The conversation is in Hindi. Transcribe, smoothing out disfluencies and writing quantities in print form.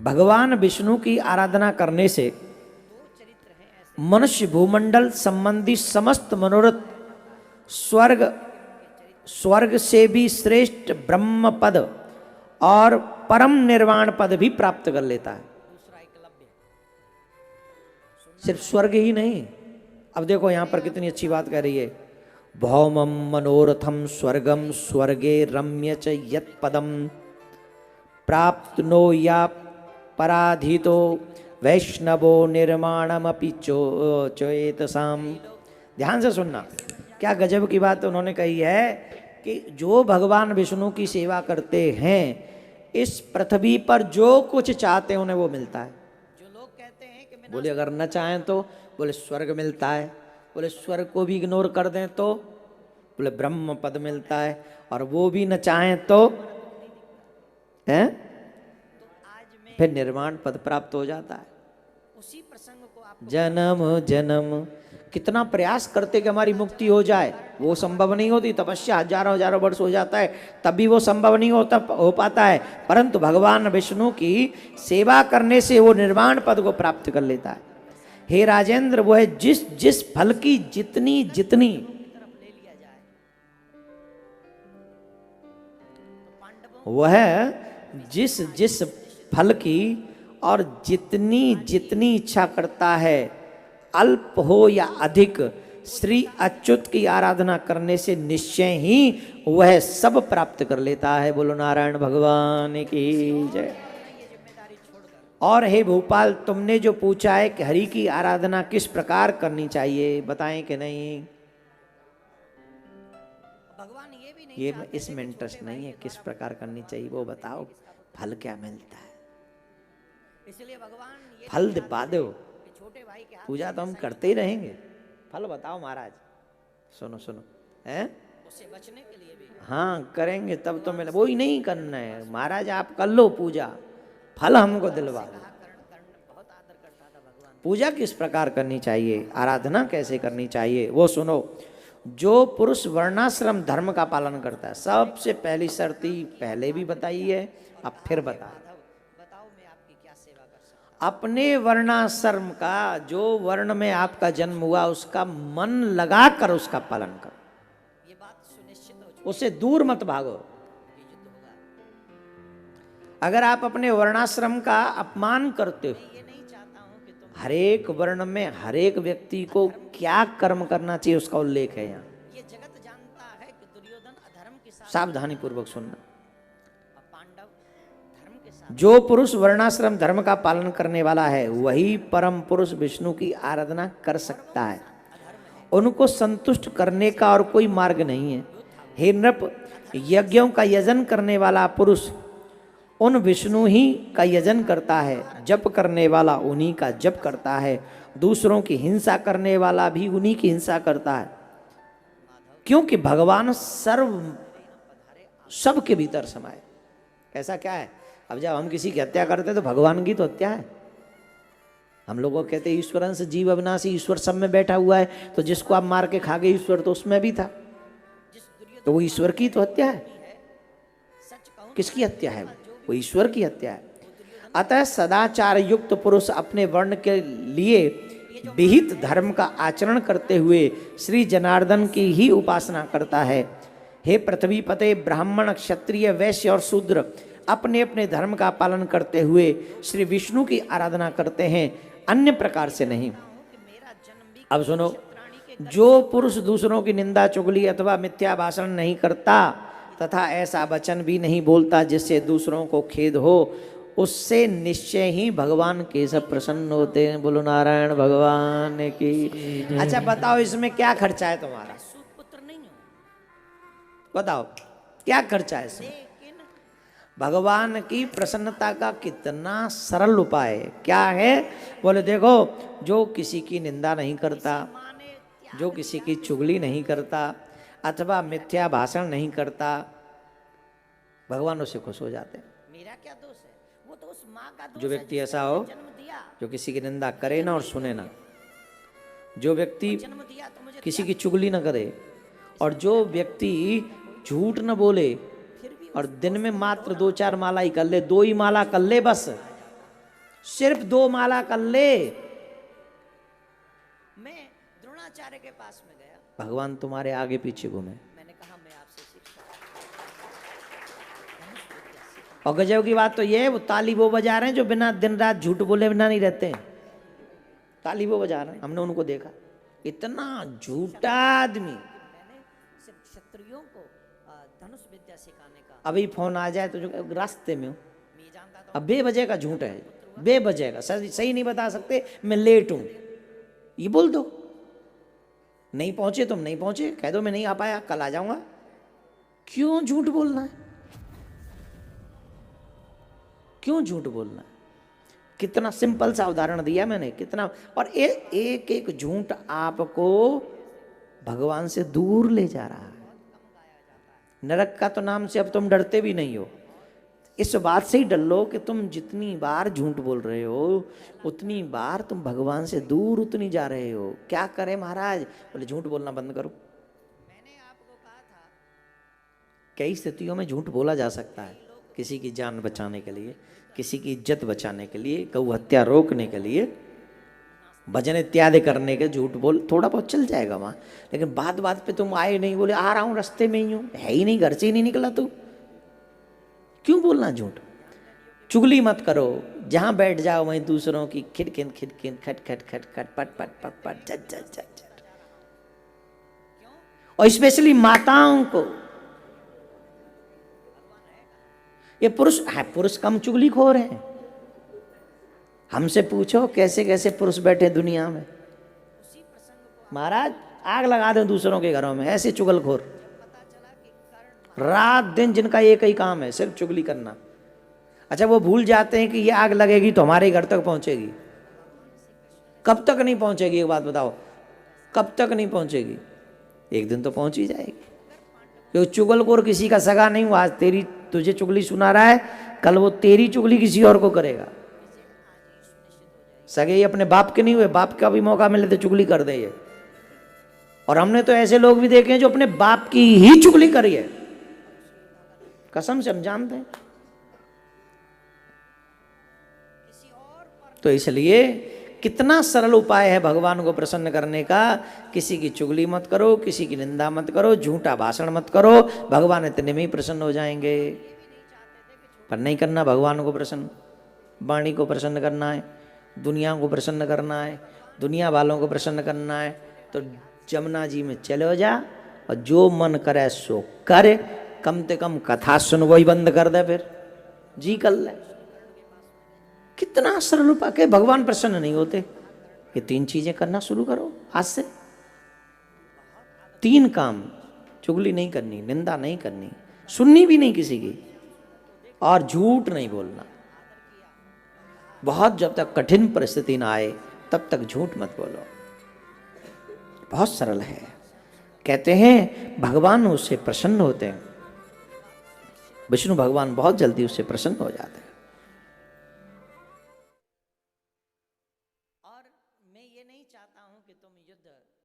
भगवान विष्णु की आराधना करने से मनुष्य भूमंडल संबंधी समस्त मनोरथ स्वर्ग स्वर्ग से भी श्रेष्ठ ब्रह्म पद और परम निर्वाण पद भी प्राप्त कर लेता है। सिर्फ स्वर्ग ही नहीं, अब देखो यहां पर कितनी अच्छी बात कह रही है। भौमम मनोरथम स्वर्गम स्वर्गे रम्य च यत् पदम प्राप्त नो या पराधितो वैष्णवो निर्माणमपि चेतसाम। ध्यान से सुनना, क्या गजब की बात उन्होंने कही है कि जो भगवान विष्णु की सेवा करते हैं इस पृथ्वी पर जो कुछ चाहते हैं उन्हें वो मिलता है। जो लोग कहते हैं कि बोले अगर न चाहें तो बोले स्वर्ग मिलता है, बोले स्वर्ग को भी इग्नोर कर दें तो बोले ब्रह्म पद मिलता है, और वो भी न चाहें तो हैं फिर निर्वाण पद प्राप्त हो जाता है। उसी प्रसंग को आप जन्म जन्म कितना प्रयास करते कि हमारी मुक्ति हो जाए, वो संभव नहीं होती। तपस्या हजारों हजारों वर्ष हो जाता है तब भी वो संभव नहीं हो पाता है, परंतु भगवान विष्णु की सेवा करने से वो निर्वाण पद को प्राप्त कर लेता है। हे राजेंद्र, वो है जिस जिस फल की जितनी जितनी वह जिस जिस फल की और जितनी जितनी इच्छा करता है, अल्प हो या अधिक, श्री अच्युत की आराधना करने से निश्चय ही वह सब प्राप्त कर लेता है। बोलो नारायण भगवान की जय। और हे भोपाल, तुमने जो पूछा है कि हरि की आराधना किस प्रकार करनी चाहिए, बताएं कि नहीं? भगवान ये भी नहीं, ये इसमें इंटरेस्ट नहीं है किस प्रकार करनी चाहिए, वो बताओ फल क्या मिलता है। इसलिए भगवान फल दिपा दो, पूजा तो हम करते ही रहेंगे, फल बताओ महाराज। सुनो सुनो, हैं उससे बचने के लिए भी हाँ करेंगे तब तो मिले, वो ही नहीं करना है महाराज, आप कर लो पूजा, फल हमको दिलवा दो। पूजा किस प्रकार करनी चाहिए, आराधना कैसे करनी चाहिए, वो सुनो। जो पुरुष वर्णाश्रम धर्म का पालन करता है, सबसे पहली शर्त पहले भी बताई है, अब फिर बताओ मैं आपकी क्या सेवा कर सकता। अपने वर्णाश्रम का, जो वर्ण में आपका जन्म हुआ, उसका मन लगा कर उसका पालन करो, ये बात सुनिश्चित हो, उससे दूर मत भागो। अगर आप अपने वर्णाश्रम का अपमान करते हो, हरेक वर्ण में हरेक व्यक्ति को क्या कर्म करना चाहिए उसका उल्लेख है यहाँ। ये जगत जानता है कि दुर्योधन अधर्म के साथ, सावधानी पूर्वक सुनना, पांडव धर्म के साथ। जो पुरुष वर्णाश्रम धर्म का पालन करने वाला है वही परम पुरुष विष्णु की आराधना कर सकता है, उनको संतुष्ट करने का और कोई मार्ग नहीं है। हे नृप, यज्ञों का यजन करने वाला पुरुष उन विष्णु ही का यजन करता है, जप करने वाला उन्हीं का जप करता है, दूसरों की हिंसा करने वाला भी उन्हीं की हिंसा करता है, क्योंकि भगवान सर्व सबके भीतर समाये। ऐसा क्या है, अब जब हम किसी की हत्या करते हैं तो भगवान की तो हत्या है। हम लोगों को कहते हैं ईश्वरन से जीव अविनाशी, ईश्वर सब में बैठा हुआ है, तो जिसको आप मार के खा गए ईश्वर तो उसमें भी था, तो वो ईश्वर की तो हत्या है। किसकी हत्या है? वो ईश्वर की हत्या है। अतः सदाचार युक्त पुरुष अपने वर्ण के लिए विहित धर्म का आचरण करते हुए श्री जनार्दन की ही उपासना करता है। हे पृथ्वी पते, ब्राह्मण क्षत्रिय वैश्य और शूद्र अपने अपने धर्म का पालन करते हुए श्री विष्णु की आराधना करते हैं, अन्य प्रकार से नहीं। अब सुनो, जो पुरुष दूसरों की निंदा चुगली अथवा मिथ्या भाषण नहीं करता तथा ऐसा वचन भी नहीं बोलता जिससे दूसरों को खेद हो, उससे निश्चय ही भगवान केशव प्रसन्न होते हैं। बोलो नारायण भगवान की। अच्छा बताओ, इसमें क्या खर्चा है तुम्हारा? बताओ क्या खर्चा है इसमें? भगवान की प्रसन्नता का कितना सरल उपाय है। क्या है? बोले देखो, जो किसी की निंदा नहीं करता, जो किसी की चुगली नहीं करता अथवा मिथ्या भाषण नहीं करता, भगवान उससे खुश हो जाते हैं। मेरा क्या दोष है? वो तो उस माँ का दोष। जो व्यक्ति ऐसा हो जो किसी की निंदा करे ना और सुने ना, जो व्यक्ति किसी की चुगली ना करे, और जो व्यक्ति झूठ न बोले और दिन में मात्र 2-4 माला ही कर ले, 2 ही माला कर ले बस, सिर्फ 2 माला कर ले। मैं द्रोणाचार्य के पास में गया, भगवान तुम्हारे आगे पीछे घूमे। मैंने कहा मैं आपसे शिक्षा। और गजब की बात तो ये है, वो ताली वो बजा रहे हैं जो बिना दिन रात झूठ बोले बिना नहीं रहते हैं। ताली वो बजा रहे हैं, हमने उनको देखा। इतना झूठा आदमी। मैंने सिर्फ क्षत्रियों को धनुष विद्या सिखाने का, अभी फोन आ जाए तो जो रास्ते में हूँ, अब बेवजह का झूठ है, बेवजह का। सही नहीं बता सकते, मैं लेट हूं ये बोल दो। नहीं पहुंचे तुम नहीं पहुंचे, कह दो मैं नहीं आ पाया, कल आ जाऊंगा। क्यों झूठ बोलना है, क्यों झूठ बोलना है? कितना सिंपल सा उदाहरण दिया मैंने, कितना। और एक एक झूठ आपको भगवान से दूर ले जा रहा है। नरक का तो नाम से अब तुम डरते भी नहीं हो। इस बात से ही डर लो कि तुम जितनी बार झूठ बोल रहे हो उतनी बार तुम भगवान से दूर उतनी जा रहे हो। क्या करें महाराज? बोले झूठ बोलना बंद करो। मैंने आपको कहा था कई स्थितियों में झूठ बोला जा सकता है, किसी की जान बचाने के लिए, किसी की इज्जत बचाने के लिए, गौ हत्या रोकने के लिए, भजन इत्यादि करने के झूठ बोल थोड़ा बहुत चल जाएगा वहां। लेकिन बात बात पे तुम आए नहीं, बोले आ रहा हूं रास्ते में ही हूं, है ही नहीं, घर से ही नहीं निकला तू, क्यों बोलना झूठ? चुगली मत करो, जहां बैठ जाओ वहीं दूसरों की खिड़किन खिड़किन खट खट खट खट पट पट पट पट झट झट झट झट। और स्पेशली माताओं को, ये पुरुष है, पुरुष कम चुगलीखोर हैं। हमसे पूछो कैसे कैसे पुरुष बैठे दुनिया में, महाराज आग लगा दो दूसरों के घरों में, ऐसे चुगलखोर। रात दिन जिनका एक ही काम है, सिर्फ चुगली करना। अच्छा, वो भूल जाते हैं कि ये आग लगेगी तो हमारे घर तक पहुंचेगी। कब तक नहीं पहुंचेगी? एक बात बताओ, कब तक नहीं पहुंचेगी? एक दिन तो पहुंच ही जाएगी। क्योंकि चुगलखोर किसी का सगा नहीं हुआ। आज तेरी तुझे चुगली सुना रहा है, कल वो तेरी चुगली किसी और को करेगा। सगे ही अपने बाप के नहीं हुए, बाप का भी मौका मिले तो चुगली कर दे ये। और हमने तो ऐसे लोग भी देखे हैं जो अपने बाप की ही चुगली करी है, कसम से हम जानते हैं। तो इसलिए कितना सरल उपाय है भगवान को प्रसन्न करने का। किसी की चुगली मत करो, किसी की निंदा मत करो, झूठा भाषण मत करो, भगवान इतने में ही प्रसन्न हो जाएंगे। पर नहीं करना भगवान को प्रसन्न, वाणी को प्रसन्न करना है, दुनिया को प्रसन्न करना है, दुनिया वालों को प्रसन्न करना है, तो जमुना जी में चले जा और जो मन करे सो करे। कम से कम कथा सुन, वही बंद कर दे, फिर जी कर ले। कितना सरल उपाय के भगवान प्रसन्न नहीं होते। ये 3 चीजें करना शुरू करो आज से। 3 काम, चुगली नहीं करनी, निंदा नहीं करनी, सुननी भी नहीं किसी की, और झूठ नहीं बोलना। बहुत जब तक कठिन परिस्थिति ना आए तब तक झूठ मत बोलो। बहुत सरल है। कहते हैं भगवान उससे प्रसन्न होते हैं, विष्णु भगवान बहुत जल्दी उससे प्रसन्न हो जाते हैं।